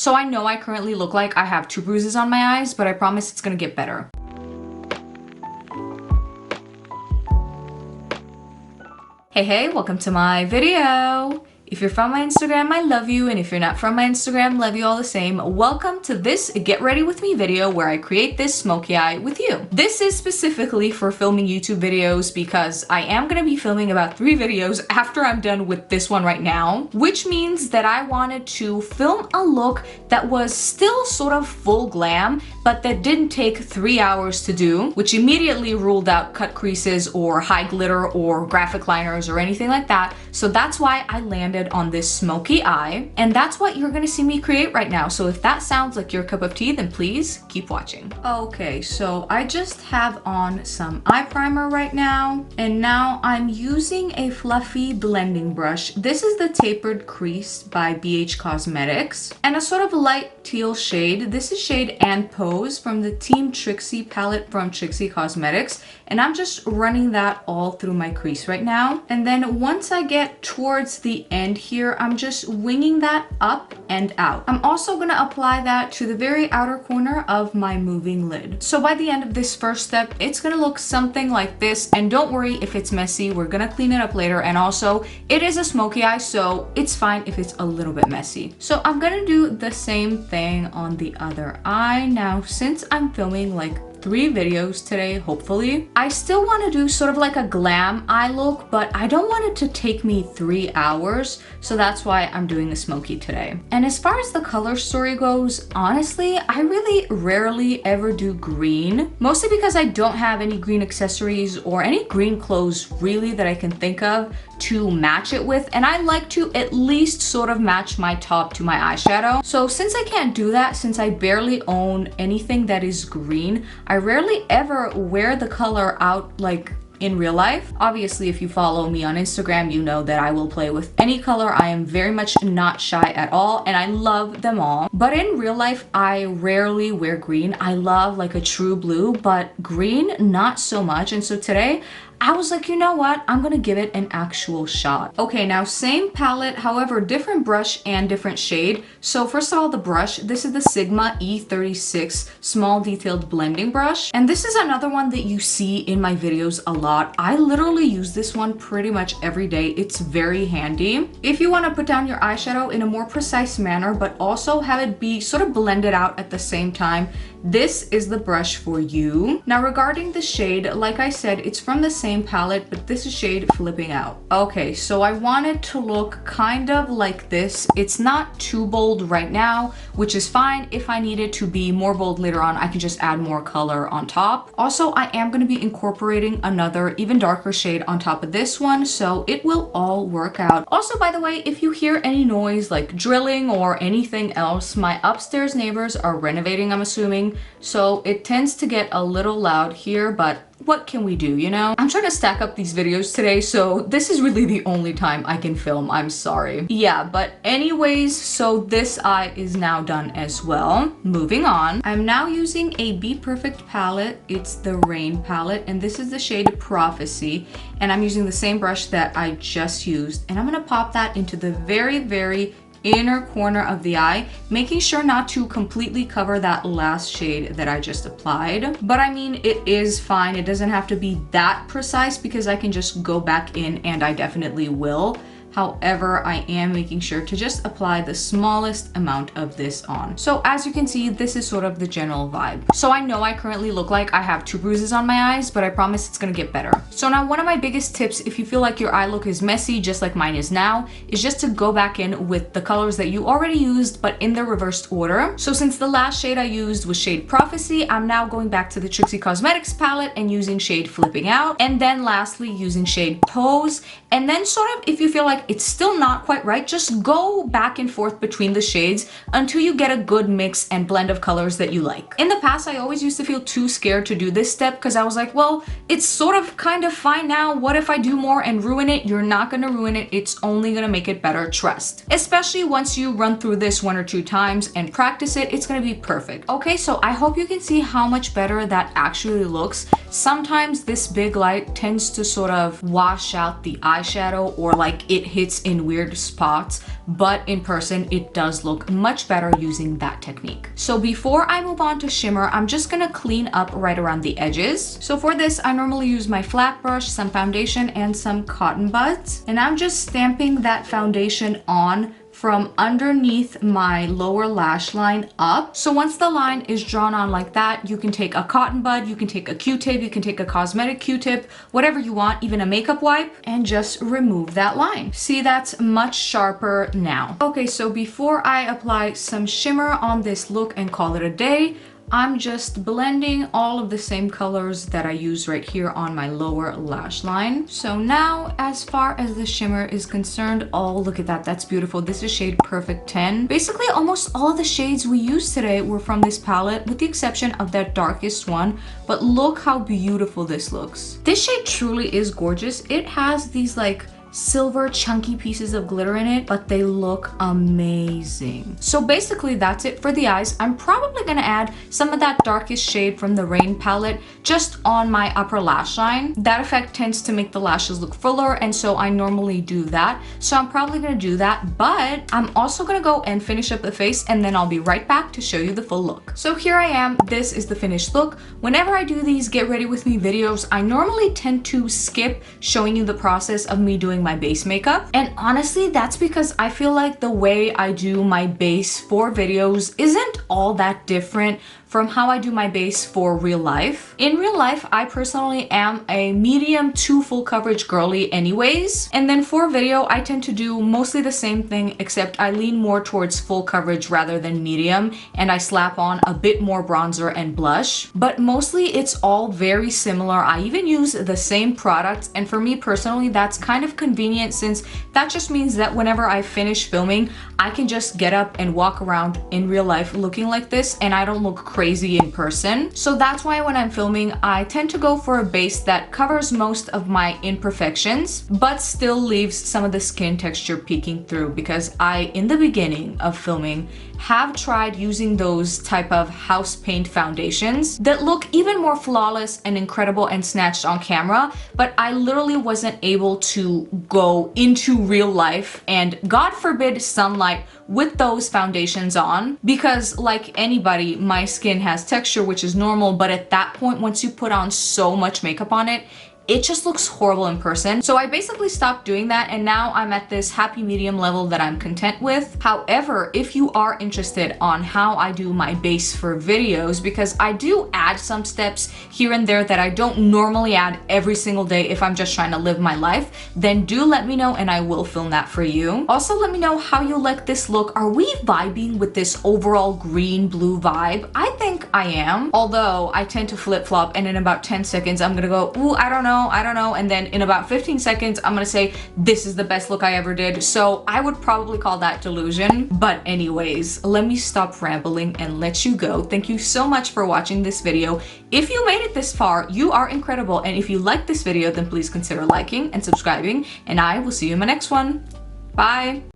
So I know I currently look like I have 2 bruises on my eyes, but I promise it's gonna get better. Hey, welcome to my video. If you're from my Instagram, I love you, and if you're not from my Instagram, love you all the same. Welcome to this Get Ready With Me video where I create this smoky eye with you. This is specifically for filming YouTube videos because I am going to be filming about 3 videos after I'm done with this one right now, which means that I wanted to film a look that was still sort of full glam, but that didn't take 3 hours to do, which immediately ruled out cut creases or high glitter or graphic liners or anything like that. So that's why I landed on this smoky eye, and that's what you're gonna see me create right now. So if that sounds like your cup of tea, then please keep watching. Okay, so I just have on some eye primer right now, and now I'm using a fluffy blending brush. This is the Tapered Crease by BH Cosmetics, and a sort of light teal shade. This is shade And Pose from the Team Trixie palette from Trixie Cosmetics, and I'm just running that all through my crease right now. And then once I get towards the end here, I'm just winging that up and out. I'm also gonna apply that to the very outer corner of my moving lid. So by the end of this first step, it's gonna look something like this, and don't worry if it's messy, we're gonna clean it up later. And also, it is a smoky eye, so it's fine if it's a little bit messy. So I'm gonna do the same thing on the other eye. Now, since I'm filming like 3 videos today, hopefully, I still want to do sort of like a glam eye look, but I don't want it to take me 3 hours, so that's why I'm doing a smoky today. And as far as the color story goes, honestly, I really rarely ever do green, mostly because I don't have any green accessories or any green clothes really that I can think of to match it with, and I like to at least sort of match my top to my eyeshadow. So since I can't do that, since I barely own anything that is green, I rarely ever wear the color out like in real life. Obviously, if you follow me on Instagram, you know that I will play with any color. I am very much not shy at all, and I love them all. But in real life, I rarely wear green. I love like a true blue, but green, not so much. And so today, I was like, you know what? I'm gonna give it an actual shot. Okay, now same palette, however, different brush and different shade. So first of all, the brush, this is the Sigma E36 Small Detailed Blending Brush. And this is another one that you see in my videos a lot. I literally use this one pretty much every day. It's very handy. If you wanna put down your eyeshadow in a more precise manner, but also have it be sort of blended out at the same time, this is the brush for you. Now regarding the shade, like I said, it's from the same palette, but this is shade Flipping Out. Okay, so I want it to look kind of like this. It's not too bold right now, which is fine. If I need it to be more bold later on, I can just add more color on top. Also, I am going to be incorporating another even darker shade on top of this one, so it will all work out. Also, by the way, if you hear any noise like drilling or anything else, my upstairs neighbors are renovating, I'm assuming, so it tends to get a little loud here, but what can we do, you know? I'm trying to stack up these videos today, so this is really the only time I can film. I'm sorry. Yeah, but anyways, so this eye is now done as well. Moving on. I'm now using a Be Perfect palette. It's the Rain palette, and this is the shade Prophecy, and I'm using the same brush that I just used, and I'm gonna pop that into the very inner corner of the eye, making sure not to completely cover that last shade that I just applied. But I mean, it is fine. It doesn't have to be that precise because I can just go back in, and I definitely will. However, I am making sure to just apply the smallest amount of this on. So as you can see, this is sort of the general vibe. So I know I currently look like I have 2 bruises on my eyes, but I promise it's gonna get better. So now one of my biggest tips, if you feel like your eye look is messy, just like mine is now, is just to go back in with the colors that you already used, but in the reversed order. So since the last shade I used was shade Prophecy, I'm now going back to the Trixie Cosmetics palette and using shade Flipping Out. And then lastly, using shade Pose. And then sort of, if you feel like it's still not quite right, just go back and forth between the shades until you get a good mix and blend of colors that you like. In the past, I always used to feel too scared to do this step because I was like, well, it's sort of kind of fine now. What if I do more and ruin it? You're not gonna ruin it. It's only gonna make it better, trust. Especially once you run through this 1 or 2 times and practice it, it's gonna be perfect. Okay, so I hope you can see how much better that actually looks. Sometimes this big light tends to sort of wash out the eyeshadow, or like it hits in weird spots, but in person it does look much better using that technique. So before I move on to shimmer, I'm just gonna clean up right around the edges. So for this, I normally use my flat brush, some foundation, and some cotton buds. And I'm just stamping that foundation on from underneath my lower lash line up. So once the line is drawn on like that, you can take a cotton bud, you can take a Q-tip, you can take a cosmetic Q-tip, whatever you want, even a makeup wipe, and just remove that line. See, that's much sharper now. Okay, so before I apply some shimmer on this look and call it a day, I'm just blending all of the same colors that I use right here on my lower lash line. So now, as far as the shimmer is concerned, oh, look at that. That's beautiful. This is shade Perfect 10. Basically, almost all of the shades we used today were from this palette, with the exception of that darkest one. But look how beautiful this looks. This shade truly is gorgeous. It has these like silver chunky pieces of glitter in it, but they look amazing. So basically that's it for the eyes. I'm probably gonna add some of that darkest shade from the Rain palette just on my upper lash line. That effect tends to make the lashes look fuller, and so I normally do that. So I'm probably gonna do that, but I'm also gonna go and finish up the face, and then I'll be right back to show you the full look. So here I am. This is the finished look. Whenever I do these get ready with me videos, I normally tend to skip showing you the process of me doing my base makeup. And honestly, that's because I feel like the way I do my base for videos isn't all that different from how I do my base for real life. In real life, I personally am a medium to full coverage girly anyways. And then for video, I tend to do mostly the same thing, except I lean more towards full coverage rather than medium, and I slap on a bit more bronzer and blush. But mostly it's all very similar. I even use the same products, and for me personally, that's kind of convenient, since that just means that whenever I finish filming, I can just get up and walk around in real life looking like this, and I don't look crazy in person. So that's why when I'm filming, I tend to go for a base that covers most of my imperfections, but still leaves some of the skin texture peeking through, because I, in the beginning of filming, have tried using those type of house paint foundations that look even more flawless and incredible and snatched on camera, but I literally wasn't able to go into real life and, God forbid, sunlight with those foundations on, because like anybody, my skin has texture, which is normal, but at that point, once you put on so much makeup on it, it just looks horrible in person. So I basically stopped doing that, and now I'm at this happy medium level that I'm content with. However, if you are interested on how I do my base for videos, because I do add some steps here and there that I don't normally add every single day if I'm just trying to live my life, then do let me know and I will film that for you. Also, let me know how you like this look. Are we vibing with this overall green-blue vibe? I think I am. Although I tend to flip-flop, and in about 10 seconds, I'm gonna go, ooh, I don't know, and then in about 15 seconds I'm gonna say this is the best look I ever did. So I would probably call that delusion. But anyways, let me stop rambling and let you go. Thank you so much for watching this video. If you made it this far, you are incredible, and if you liked this video, then please consider liking and subscribing, and I will see you in my next one. Bye.